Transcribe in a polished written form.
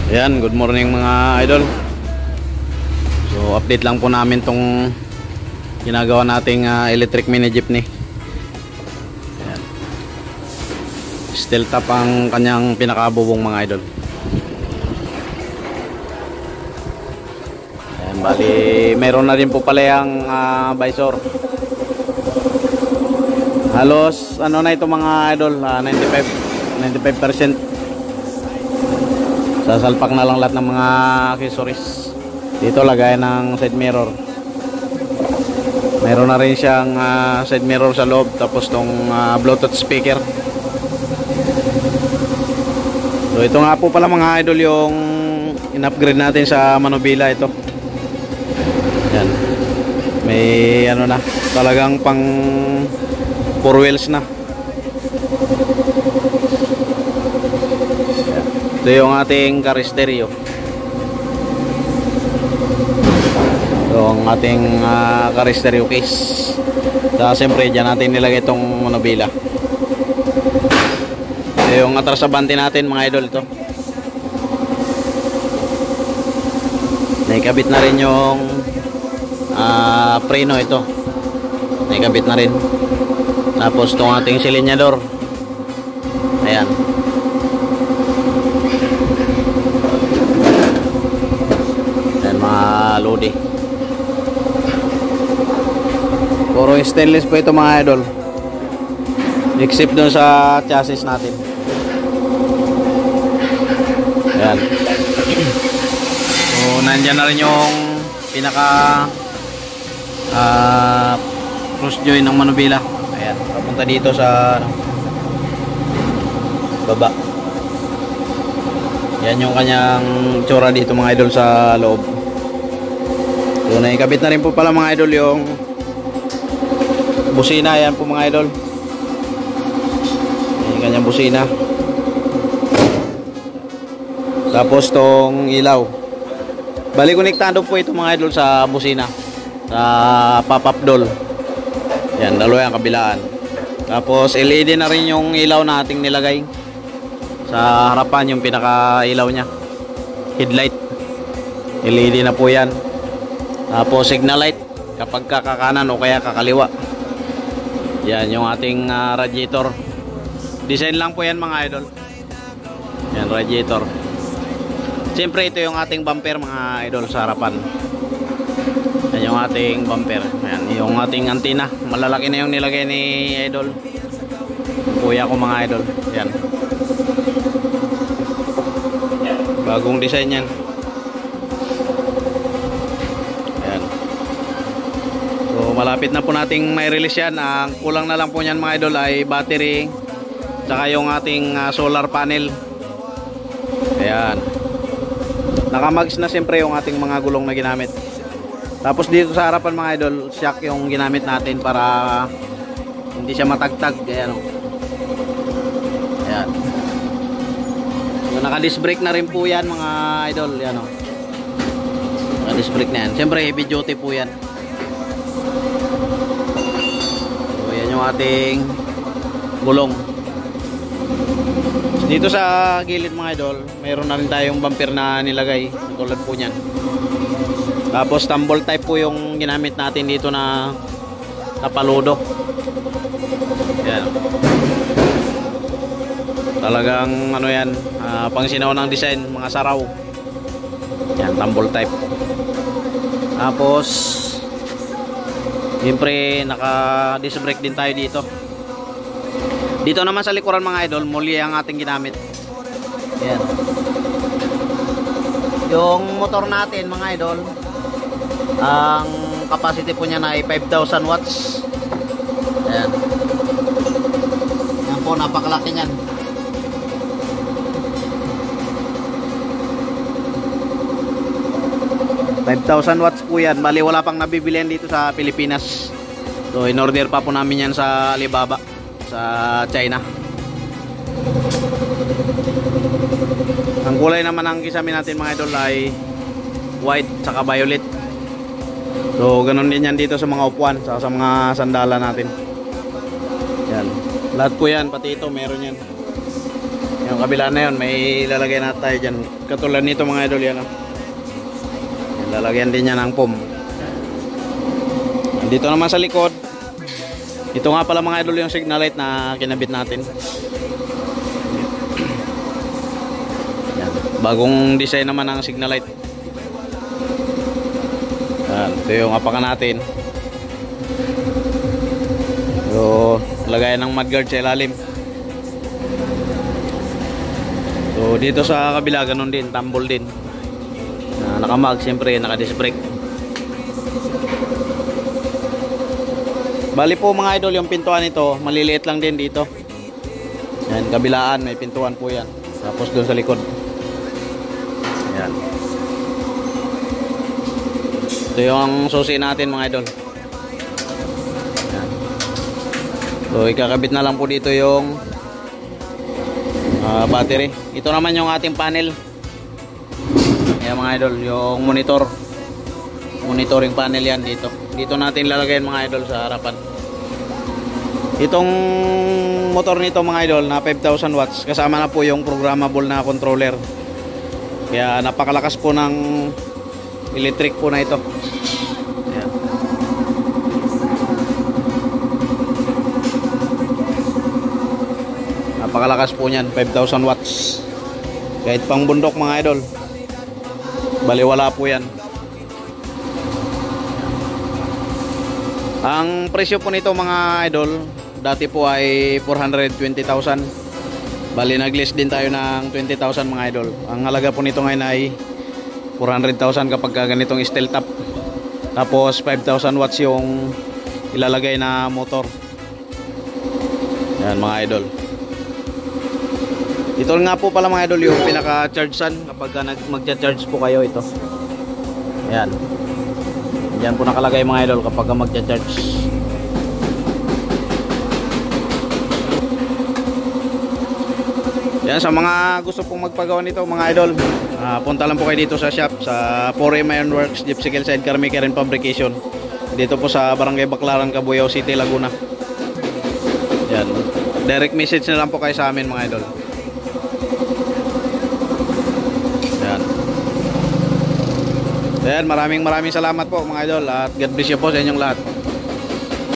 Ayan, good morning mga idol. So update lang po namin tong ginagawa nating electric mini jeepney. Ayan. Steel top ang kanyang pinakabubong mga idol. Ayan, bali meron na rin po pala yung visor. Halos ano na ito mga idol, 95%. Sasalpak na lang lahat ng mga accessories. Dito lagay ng side mirror. Meron na rin siyang side mirror sa loob, tapos tong Bluetooth speaker. So ito nga po pala mga idol yung in-upgrade natin sa manubila ito. Yan. May ano na, talagang pang 4 wheels na. Ito yung ating car stereo. Yung ating car stereo case. Siyempre dyan natin nilagay itong manubila. Ito yung atrasabante natin mga idol ito. Naikabit na rin yung preno ito. Naikabit na rin. Tapos itong ating silinyador. Ayan. Lodi. Puro stainless po ito mga idol, except dun sa chassis natin. Ayan. So nandyan na rin yung pinaka cross joint ng manubila. Ayan, papunta dito sa baba. Yan yung kanyang tsura dito mga idol sa loob. So naikabit na rin po pala mga idol yung busina. Yan po mga idol, yung kanyang busina. Tapos tong ilaw, bali konektado po ito mga idol sa busina, sa pop-up doll. Yan, dalawa yung kabilaan. Tapos LED na rin yung ilaw na ating nilagay sa harapan, yung pinaka ilaw nya, headlight. LED na po yan. Tapos signal light kapag kakakanan o kaya kakaliwa. Yan yung ating radiator. Design lang po yan mga idol. Yan, radiator. Siyempre ito yung ating bumper mga idol sa harapan. Yan yung ating bumper. Yan yung ating antenna. Malalaki na yung nilagay ni idol, kuya ko mga idol. Yan, bagong design yan. Malapit na po nating may release yan. Ang kulang na lang po niyan mga idol ay battery, saka yung ating solar panel. Ayan, nakamags na siyempre yung ating mga gulong na ginamit. Tapos dito sa harapan mga idol, shock yung ginamit natin para hindi siya matagtag. Ayan, ayan. So, naka disc brake na rin po yan mga idol. Ayan, naka disc brake na yan. Siyempre heavy duty po yan. Yung ating gulong. Dito sa gilid mga idol, mayroon na rin tayong bumper na nilagay tulad po niyan. Tapos tumble type po yung ginamit natin dito na paludo. Yan. Talagang ano yan, pang sinaw ng design, mga saraw. Yan, tumble type. Tapos siyempre naka disc brake din tayo dito. Dito naman sa likuran mga idol, muli ang ating ginamit. Yan. Yung motor natin mga idol, ang capacity po niya na ay 5,000 watts. Ayan. Yan po, napakalaki niyan. $5,000 watts po yan. Bali wala pang nabibilihan dito sa Pilipinas. So in order pa po namin yan sa Alibaba, sa China. Ang kulay naman ng kisame natin mga idol ay white saka violet. So ganun din yan dito sa mga upuan, saka sa mga sandala natin. Yan, lahat po yan, pati ito meron yan. Yung kabila na yun, may lalagay na tayo dyan. Katulad nito mga idol yan. Lalagyan din niya ng foam. Dito naman sa likod, ito nga pala mga idol yung signal light na kinabit natin. Yan. Bagong design naman ng signal light. Yan. Ito yung apakan natin. So, lagayan ng mudguard sa ilalim. So, dito sa kabila ganun din, tumble din. Nakamag, siyempre naka-disc brake. Bali po mga idol, yung pintuan nito maliliit lang din dito. Yan, kabilaan may pintuan po yan. Tapos doon sa likod. Yan. Ito yung susi natin mga idol. Yan. So ikakabit na lang po dito yung battery. Ito naman yung ating panel. Yan mga idol, yung monitor. Monitoring panel yan dito. Dito natin lalagay mga idol sa harapan. Itong motor nito mga idol na 5,000 watts, kasama na po yung programmable na controller. Kaya napakalakas po ng electric po na ito. Ayan. Napakalakas po niyan, 5,000 watts. Kahit pang bundok mga idol, baliwala po yan. Ang presyo po nito mga idol, dati po ay 420,000. Bali nag-list din tayo ng 20,000 mga idol. Ang halaga po nito ngayon ay 400,000 kapag ganitong steel top. Tapos 5,000 watts yung ilalagay na motor. Yan mga idol. Ito nga po pala mga idol yung pinaka-charge sun kapag magcha-charge po kayo ito. Yan. Diyan po nakalagay mga idol kapag magcha-charge. Yan, sa mga gusto pong magpagawa nito mga idol, punta lang po kayo dito sa shop sa 4M Ironworks, Gypsy Side Carmaker and Fabrication. Dito po sa Barangay Baclaran, Cabuyao City, Laguna. Yan. Direct message na lang po kayo sa amin mga idol. Yan. Yan, maraming salamat po mga idol at God bless you po sa inyong lahat.